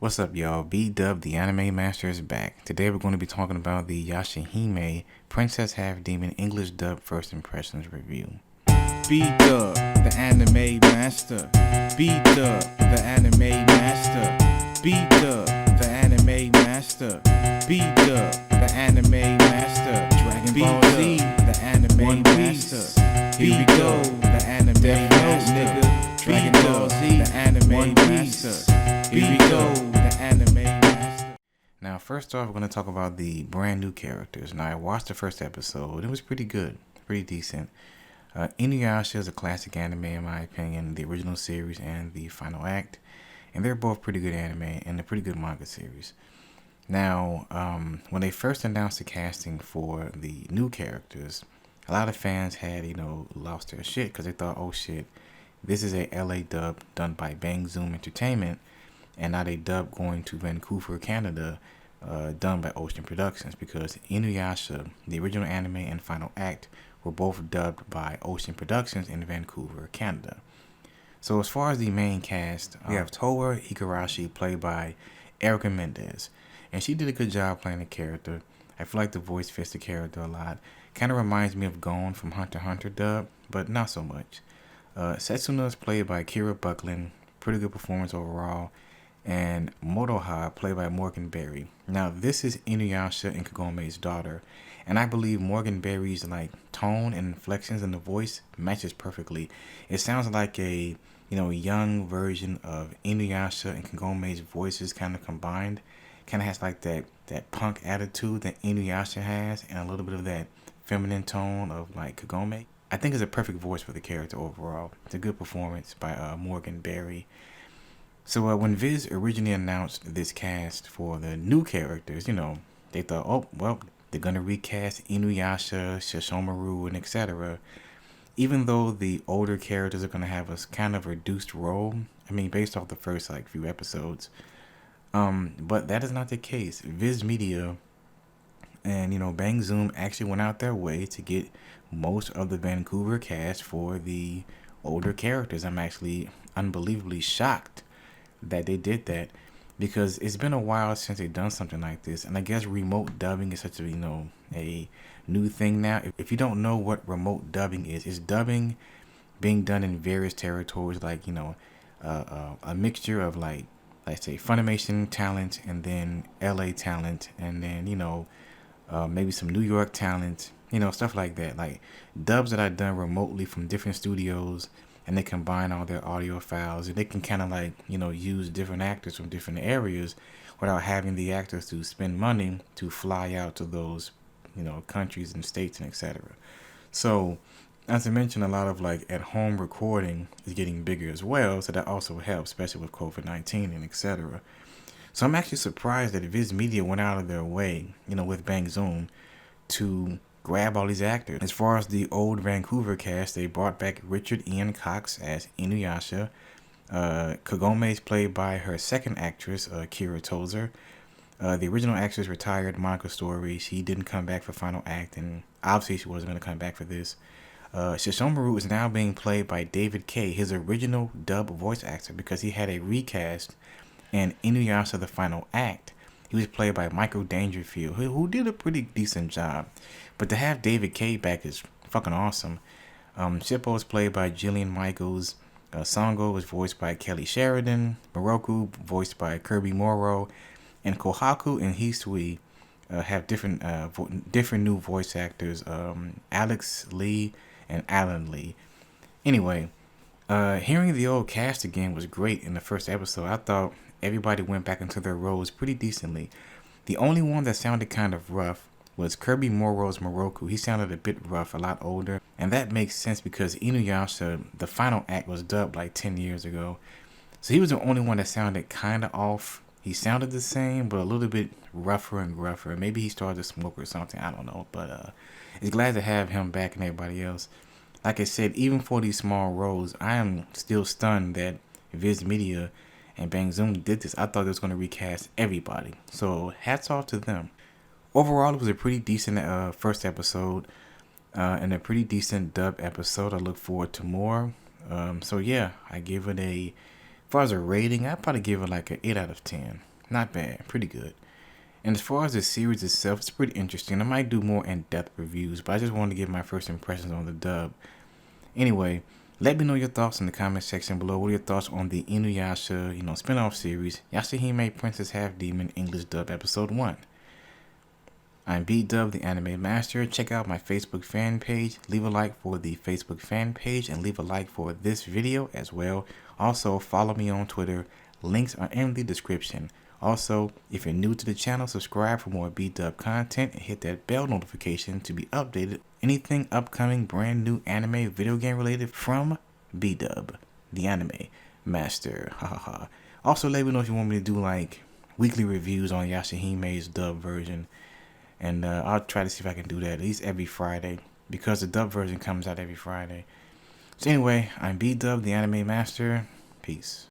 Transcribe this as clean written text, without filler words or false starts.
What's up, y'all? BDUBTheAnimeMaster is back. Today we're going to be talking about the Yashahime Princess Half Demon English Dub First Impressions review. B-Dub, the anime master. B-Dub, the anime master. B-Dub, the anime master. B-Dub, the anime master. Dragon Ball Z, the anime master. Here we go, the anime master. Dragon Ball Z, the anime master. Here we go, the anime master. Now, first off, we're going to talk about the brand new characters. Now, I watched the first episode. It was pretty good, pretty decent. Inuyasha is a classic anime, in my opinion, the original series and the final act. And they're both pretty good anime and a pretty good manga series. Now, when they first announced the casting for the new characters, a lot of fans had, lost their shit because they thought, oh shit, this is a LA dub done by Bang Zoom Entertainment and not a dub going to Vancouver, Canada, done by Ocean Productions, because Inuyasha, the original anime and final act, were both dubbed by Ocean Productions in Vancouver, Canada. So as far as the main cast, we have Towa Igarashi, played by Erica Mendez, and she did a good job playing the character. I feel like the voice fits the character a lot. Kind of reminds me of Gon from Hunter x Hunter dub, but not so much. Setsuna is played by Kira Buckland, pretty good performance overall. And Motoha, played by Morgan Berry. Now, this is Inuyasha and Kagome's daughter, and I believe Morgan Berry's tone and inflections in the voice matches perfectly. It sounds like a young version of Inuyasha and Kagome's voices kind of combined. Kind of has that punk attitude that Inuyasha has, and a little bit of that feminine tone of Kagome. I think it's a perfect voice for the character overall. It's a good performance by Morgan Berry. So when Viz originally announced this cast for the new characters, they thought, oh, well, they're going to recast Inuyasha, Sesshomaru, and etc. Even though the older characters are going to have a kind of reduced role, based off the first few episodes. But that is not the case. Viz Media and, Bang Zoom actually went out their way to get most of the Vancouver cast for the older characters. I'm actually unbelievably shocked that they did that, because it's been a while since they've done something like this, and I guess remote dubbing is such a a new thing now. If you don't know what remote dubbing is, it's dubbing being done in various territories, a mixture of let's say Funimation talent and then LA talent and then maybe some New York talent, stuff like that, dubs that are done remotely from different studios. And they combine all their audio files, and they can kind of use different actors from different areas without having the actors to spend money to fly out to those, countries and states and etc. So, as I mentioned, a lot of at-home recording is getting bigger as well, so that also helps, especially with COVID-19 and etc. So I'm actually surprised that Viz Media went out of their way, with Bang Zoom, to grab all these actors. As far as the old Vancouver cast, they brought back Richard Ian Cox as Inuyasha. Kagome is played by her second actress, Kira Tozer. The original actress retired, Monica Story. She didn't come back for final act, and obviously she wasn't going to come back for this. Sesshomaru is now being played by David Kaye, his original dub voice actor, because he had a recast in Inuyasha the Final Act. He was played by Michael Dangerfield, who did a pretty decent job. But to have David Kaye back is fucking awesome. Shippo is played by Jillian Michaels. Songo was voiced by Kelly Sheridan. Moroku voiced by Kirby Morrow. And Kohaku and Hisui have different new voice actors. Alex Lee and Alan Lee. Anyway, hearing the old cast again was great in the first episode. I thought everybody went back into their roles pretty decently. The only one that sounded kind of rough was Kirby Morrow's Moroku. He sounded a bit rough, a lot older. And that makes sense because Inuyasha, the final act, was dubbed 10 years ago. So he was the only one that sounded kind of off. He sounded the same, but a little bit rougher and gruffer. Maybe he started to smoke or something, I don't know. But it's glad to have him back and everybody else. Like I said, even for these small roles, I am still stunned that Viz Media and Bang Zoom did this. I thought they was going to recast everybody. So hats off to them. Overall, it was a pretty decent first episode and a pretty decent dub episode. I look forward to more. So yeah, I give it a far as a rating, I'd probably give it like an 8 out of 10. Not bad, pretty good. And as far as the series itself, it's pretty interesting. I might do more in-depth reviews, but I just wanted to give my first impressions on the dub. Anyway, let me know your thoughts in the comment section below. What are your thoughts on the Inuyasha, spin-off series, Yashahime Princess Half Demon English Dub Episode 1? I'm BDUBTheAnimeMaster. Check out my Facebook fan page. Leave a like for the Facebook fan page and leave a like for this video as well. Also, follow me on Twitter. Links are in the description. Also, if you're new to the channel, subscribe for more BDub content and hit that bell notification to be updated anything upcoming brand new anime video game related from BDub, the Anime Master. Also, let me know if you want me to do like weekly reviews on Yashahime's dub version, and I'll try to see if I can do that at least every Friday because the dub version comes out every Friday. So anyway, I'm BDub, the Anime Master. Peace.